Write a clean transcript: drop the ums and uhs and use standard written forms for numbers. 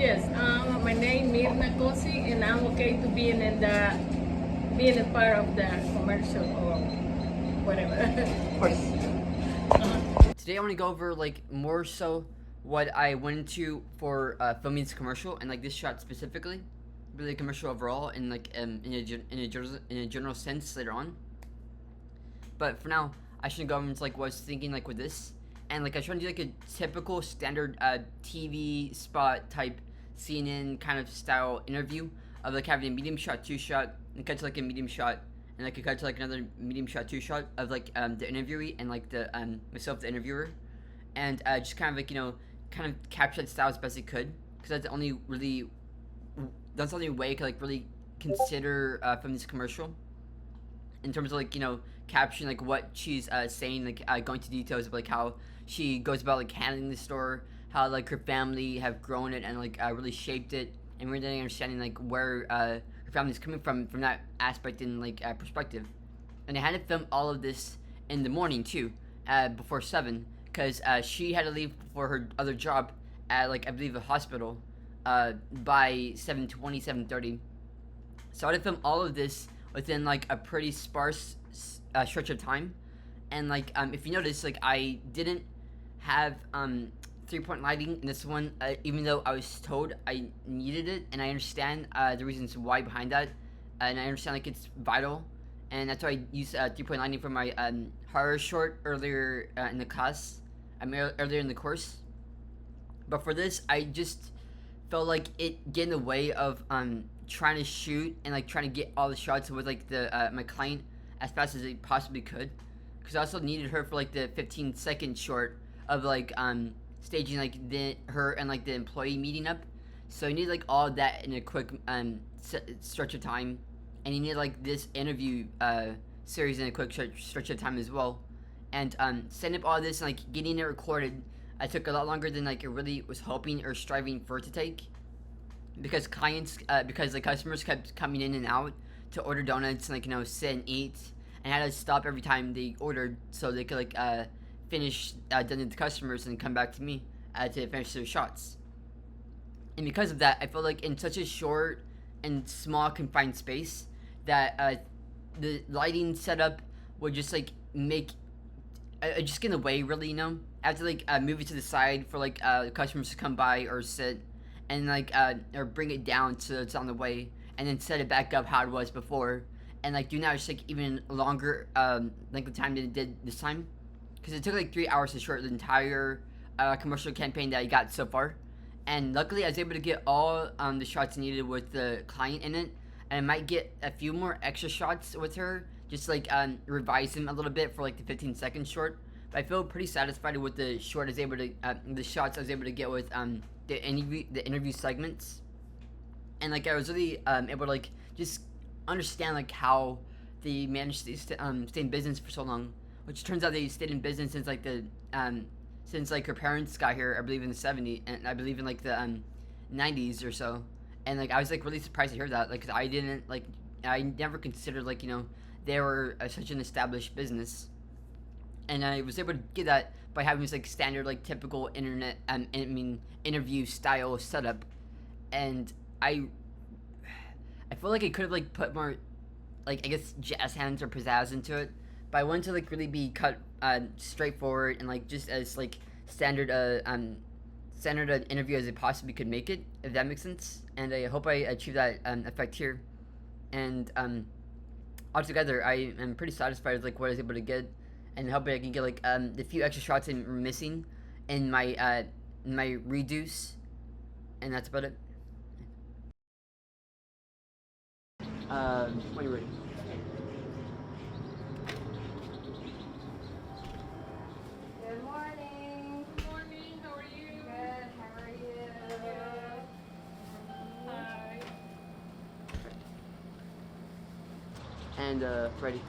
Yes, my name Mirna Kosi, and I'm okay to being a part of the commercial or whatever. Of course. Uh-huh. Today I want to go over like more so what I went into for filming this commercial and like this shot specifically, really the commercial overall and like in a general sense later on. But for now, I should go into like what I was thinking like with this, and like I was trying to do like a typical standard TV spot type CNN kind of style interview of like having a medium shot, two shot, and cut to like a medium shot, and like a cut to like another medium shot, two shot of like the interviewee and like the myself the interviewer, and just kind of like kind of capture that style as best I could because that's the only way I could like really consider from this commercial in terms of like capturing like what she's saying, like going to details of like how she goes about like handling the store, how like her family have grown it and like really shaped it, and really understanding like where her family's coming from that aspect and like perspective. And I had to film all of this in the morning too, before 7, because she had to leave for her other job at like I believe a hospital by 7:20, 7:30. So I had to film all of this within like a pretty sparse stretch of time, and like if you notice, like I didn't have 3-point lighting in this one, even though I was told I needed it, and I understand the reasons why behind that, and I understand like it's vital, and that's why I used 3-point lighting for my horror short earlier in the class, earlier in the course. But for this, I just felt like it get in the way of trying to shoot and like trying to get all the shots with like the my client as fast as I possibly could, because I also needed her for like the 15-second short of like staging like her and like the employee meeting up. So you need like all of that in a quick stretch of time, and you need like this interview series in a quick stretch of time as well. And setting up all this and like getting it recorded, I took a lot longer than like it really was hoping or striving for it to take, because because the customers kept coming in and out to order donuts and like sit and eat, and I had to stop every time they ordered so they could like finish done to the customers and come back to me to finish their shots. And because of that, I felt like in such a short and small confined space that the lighting setup would just like make just get in the way, really. I have to like move it to the side for like customers to come by or sit, and like or bring it down so it's on the way, and then set it back up how it was before, and like doing that was like even longer length of time than it did this time, because it took like 3 hours to short the entire commercial campaign that I got so far. And luckily I was able to get all the shots needed with the client in it, and I might get a few more extra shots with her, just like revise them a little bit for like the 15-second short. But I feel pretty satisfied with the short I was able to the shots I was able to get with the interview segments. And like I was really able to like just understand like how they managed to stay in business for so long, which turns out they stayed in business since like the since like her parents got here, I believe in the 70s, and I believe in like the 90s or so. And like I was like really surprised to hear that, like 'cause I never considered like they were such an established business, and I was able to get that by having this like standard like typical internet interview style setup. And I feel like I could have like put more like I guess jazz hands or pizzazz into it, but I wanted to like really be cut straightforward and like just as like standard interview as I possibly could make it, if that makes sense. And I hope I achieve that effect here. And altogether, I am pretty satisfied with like what I was able to get, and hoping I can get like the few extra shots I'm missing in my reduce, and that's about it. When you're ready. Good morning. Good morning, how are you? Good. How are you? Hi. And ready.